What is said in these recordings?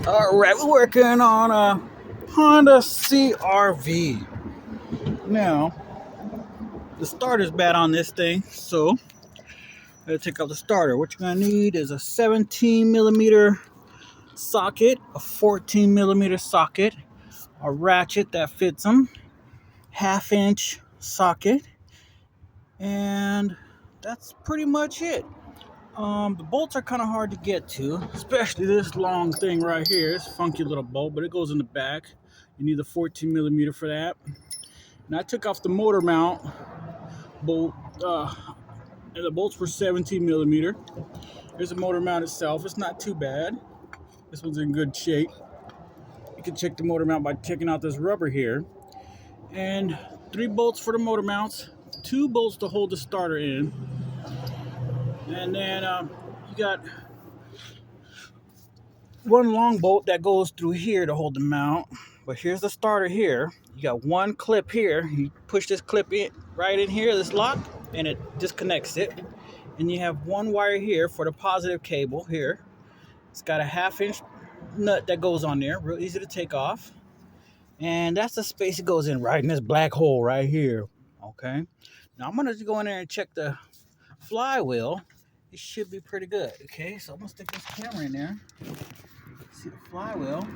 All right, we're working on a Honda CRV. Now, the starter's bad on this thing, so let's take out the starter. What you're gonna need is a 17 millimeter socket, a 14 millimeter socket, a ratchet that fits them, half-inch socket, and that's pretty much it. The bolts are kind of hard to get to, especially this long thing right here. It's a funky little bolt, but it goes in the back. You need the 14 millimeter for that. And I took off the motor mount bolt, and the bolts were 17 millimeter. There's the motor mount itself. It's not too bad. This one's in good shape. You can check the motor mount by checking out this rubber here. And 3 bolts for the motor mounts, 2 bolts to hold the starter in. And then you got 1 long bolt that goes through here to hold the mount. But here's the starter here. You got 1 clip here. You push this clip in right in here, this lock, and it disconnects it. And you have 1 wire here for the positive cable here. It's got a 1/2-inch nut that goes on there, real easy to take off. And that's the space it goes in, right in this black hole right here. Okay. Now I'm gonna just go in there and check the flywheel. It should be pretty good. Okay, so I'm gonna stick this camera in there. See the flywheel.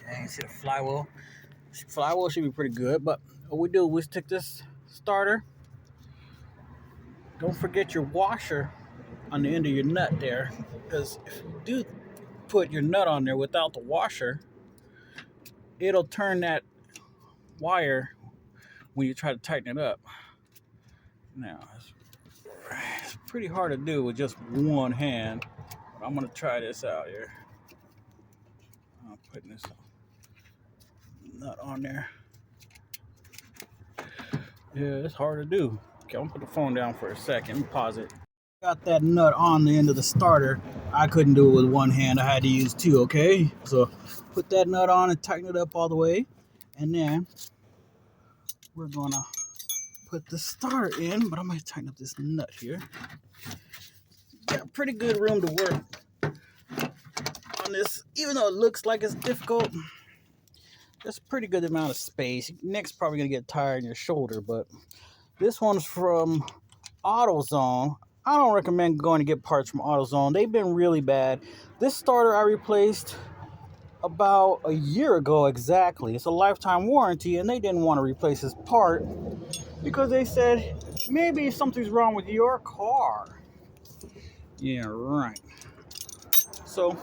Okay, see the flywheel. Flywheel should be pretty good, but what we do, we stick this starter. Don't forget your washer on the end of your nut there, because if you do put your nut on there without the washer, it'll turn that wire when you try to tighten it up. Now, it's pretty hard to do with just one hand. But I'm gonna try this out here. I'm putting this nut on there. Yeah, it's hard to do. Okay, I'm gonna put the phone down for a second. Let me pause it. Got that nut on the end of the starter. I couldn't do it with one hand. I had to use 2, okay? So put that nut on and tighten it up all the way. And then we're gonna put the starter in, but I'm gonna tighten up this nut here. Got pretty good room to work on this, even though it looks like it's difficult. That's a pretty good amount of space. Next, probably gonna get tired in your shoulder, but this one's from AutoZone. I don't recommend going to get parts from AutoZone. They've been really bad. This starter I replaced about a year ago exactly. It's a lifetime warranty, and they didn't want to replace this part because they said maybe something's wrong with your car. Yeah, right. So,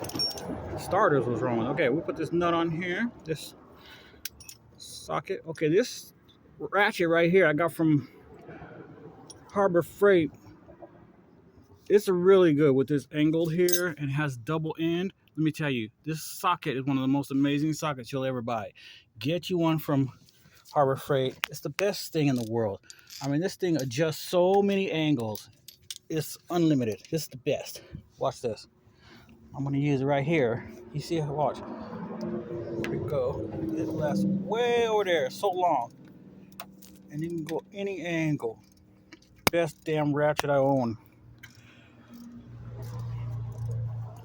starters was wrong. Okay, we put this nut on here. This socket. Okay, this ratchet right here I got from Harbor Freight. It's really good with this angle here and has double end. Let me tell you, this socket is one of the most amazing sockets you'll ever buy. Get you one from Harbor Freight. It's the best thing in the world. I mean, this thing adjusts so many angles. It's unlimited. This is the best. Watch this. I'm going to use it right here. You see it? Watch. Here we go. It lasts way over there. So long. And you can go any angle. Best damn ratchet I own.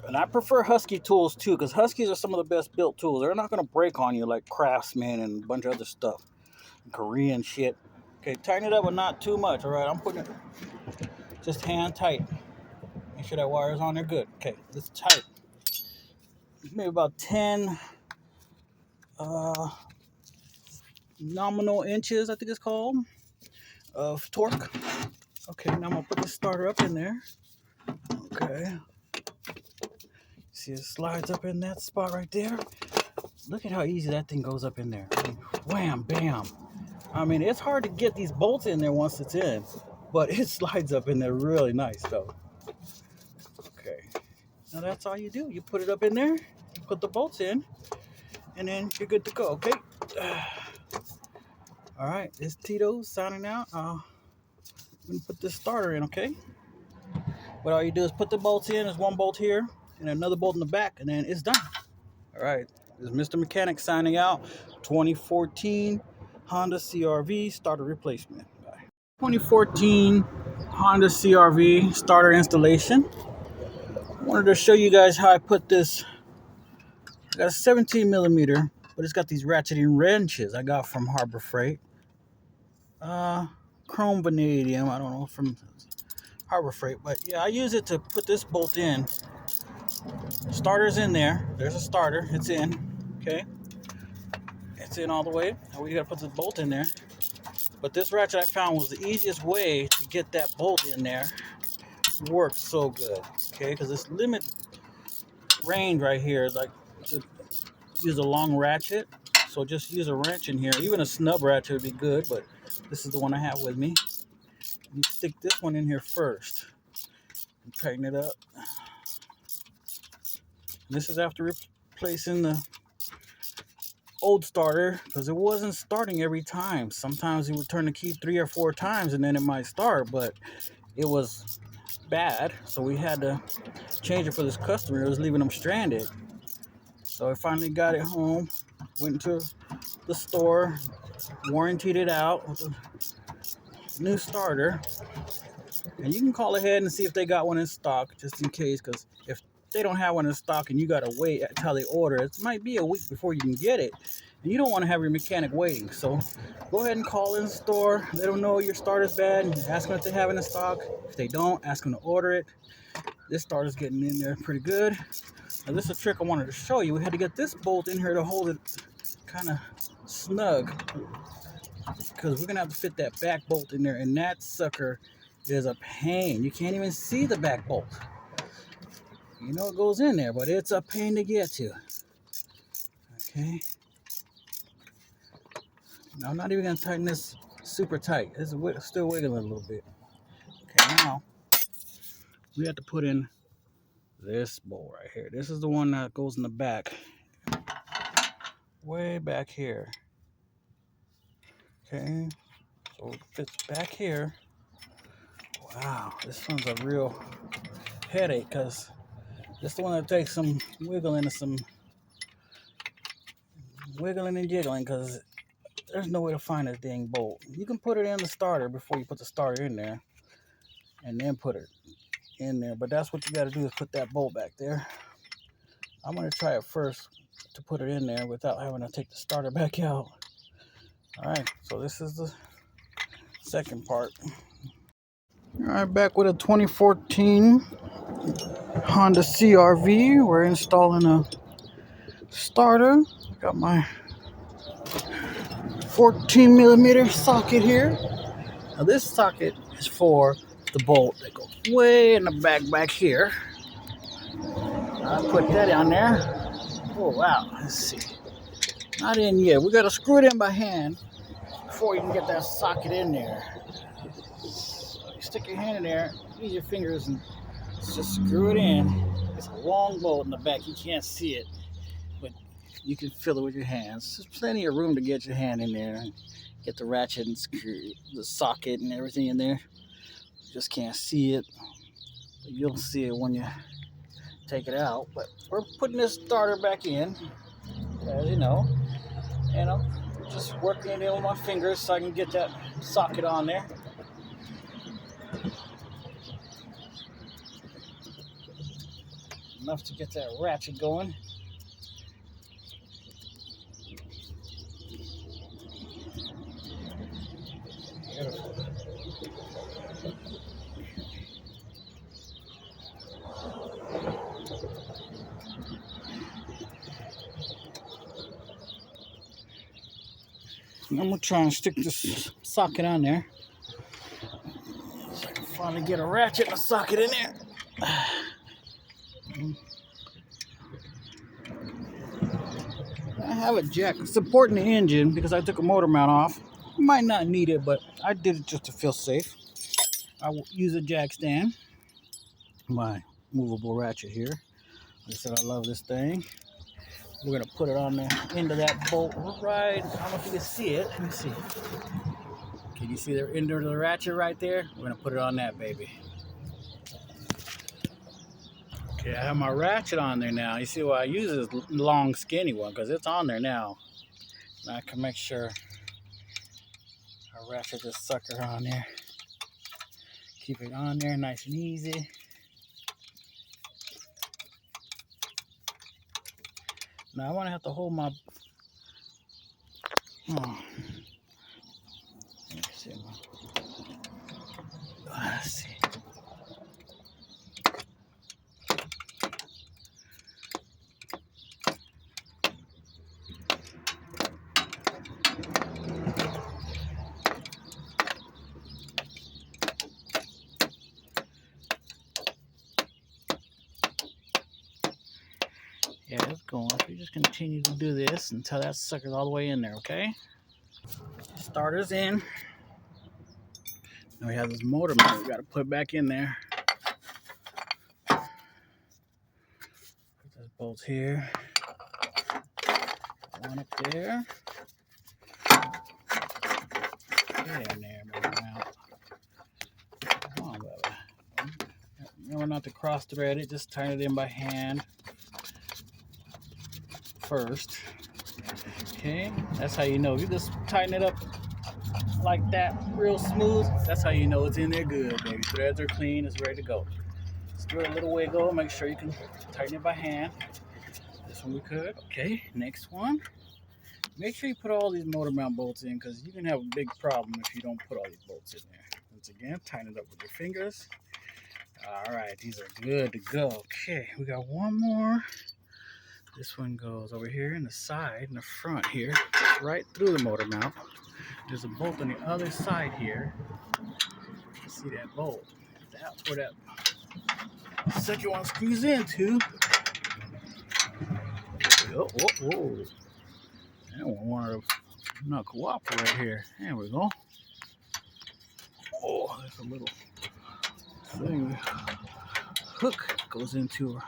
And I prefer Husky tools too, because Huskies are some of the best built tools. They're not going to break on you like Craftsman and a bunch of other stuff. Korean shit. Okay, tighten it up, but not too much. All right, I'm putting it just hand tight. Make sure that wire's on there good. Okay, it's tight. Maybe about 10 nominal inches, I think it's called, of torque. Okay, now I'm going to put the starter up in there. Okay. See, it slides up in that spot right there. Look at how easy that thing goes up in there. I mean, wham, bam. I mean, it's hard to get these bolts in there once it's in, but it slides up in there really nice, though. Okay. Now that's all you do. You put it up in there, you put the bolts in, and then you're good to go, okay? All right, this Tito signing out. I'm going to put this starter in, okay? What all you do is put the bolts in. There's 1 bolt here and another bolt in the back, and then it's done. All right, this is Mr. Mechanic signing out. 2014 Honda CRV starter replacement. Bye. 2014 Honda CRV starter installation. I wanted to show you guys how I put this I got a 17 millimeter, but it's got these ratcheting wrenches I got from Harbor Freight. Chrome vanadium, I don't know, from Harbor Freight, but yeah, I use it to put this bolt in. Starter's in there. There's a starter. It's in. Okay. It's in all the way. Now we gotta put the bolt in there. But this ratchet I found was the easiest way to get that bolt in there. Works so good. Okay, because this limit range right here is like to use a long ratchet. So just use a wrench in here. Even a snub ratchet would be good, but this is the one I have with me. You stick this one in here first and tighten it up. This is after replacing the old starter because it wasn't starting every time. Sometimes it would turn the key 3 or 4 times and then it might start, but it was bad, so we had to change it for this customer. It was leaving them stranded. So I finally got it home, went to the store, warrantied it out with a new starter. And you can call ahead and see if they got one in stock, just in case, because if they don't have one in stock and you gotta wait until they order it, it might be a week before you can get it, and you don't want to have your mechanic waiting. So go ahead and call in the store, let them know your starter's bad, and ask them if they have it in stock. If they don't, ask them to order it. This starter's getting in there pretty good. Now this is a trick I wanted to show you. We had to get this bolt in here to hold it kind of snug, because we're gonna have to fit that back bolt in there, and that sucker is a pain. You can't even see the back bolt. You know it goes in there, but it's a pain to get to. Okay. Now I'm not even gonna tighten this super tight. It's still wiggling a little bit. Okay, now we have to put in this bolt right here. This is the one that goes in the back, way back here. Okay, so it fits back here. Wow, this one's a real headache because this is the one that takes some wiggling and jiggling, because there's no way to find this dang bolt. You can put it in the starter before you put the starter in there, and then put it in there. But that's what you got to do, is put that bolt back there. I'm going to try it first to put it in there without having to take the starter back out. All right, so this is the second part. All right, back with a 2014 Honda CRV. We're installing a starter. Got my 14 millimeter socket here. Now this socket is for the bolt that goes way in the back here. I put that on there. Oh wow, let's see. Not in yet. We gotta screw it in by hand before you can get that socket in there. So you stick your hand in there, use your fingers, and just screw it in. It's a long bolt in the back. You can't see it, but you can feel it with your hands. There's plenty of room to get your hand in there and get the ratchet and screw the socket and everything in there. You just can't see it, but you'll see it when you take it out. But we're putting this starter back in, as you know, and I'm just working it in with my fingers so I can get that socket on there. Enough to get that ratchet going. Beautiful. I'm gonna try and stick this socket on there so I can finally get a ratchet and a socket in there. I have a jack supporting the engine because I took a motor mount off. You might not need it, but I did it just to feel safe. I will use a jack stand, my movable ratchet here. Like I said, I love this thing. We're gonna put it on the end of that bolt right. I don't know if you can see it. Let me see. Can you see the end of the ratchet right there? We're gonna put it on that baby. Okay, I have my ratchet on there now. You see why I use this long skinny one, because it's on there now. Now I can make sure I ratchet this sucker on there. Keep it on there nice and easy. Now I want to have to hold my. Oh. Let's see. Yeah, it's going. So you just continue to do this until that sucker's all the way in there, okay? Starter's in. Now we have this motor mount we got to put back in there. Put those bolts here. One up there. Get in there, motor mount. Come on, baby. Remember not to cross thread it, just turn it in by hand first. Okay, that's how you know. If you just tighten it up like that, real smooth, that's how you know it's in there good, baby. Threads are clean, it's ready to go. Just give it a little wiggle, make sure you can tighten it by hand. This one we could. Okay, next one. Make sure you put all these motor mount bolts in because you can have a big problem if you don't put all these bolts in there. Once again, tighten it up with your fingers. All right, these are good to go. Okay, we got one more. This one goes over here in the side, in the front here, right through the motor mount. There's a bolt on the other side here. See that bolt? That's where that second one screws into. Oh, whoa, whoa. That one wanted to not cooperate here. There we go. Oh, there's a little thing. Hook goes into her.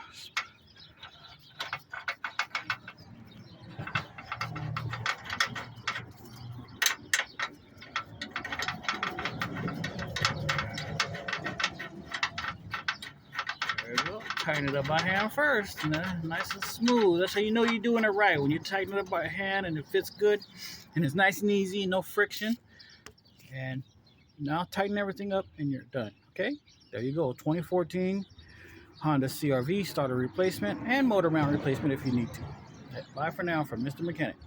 There we go. Tighten it up by hand first. Nice and smooth. That's how you know you're doing it right. When you tighten it up by hand and it fits good and it's nice and easy, no friction. And now tighten everything up and you're done. Okay? There you go. 2014 Honda CRV starter replacement and motor mount replacement if you need to. Bye for now from Mr. Mechanic.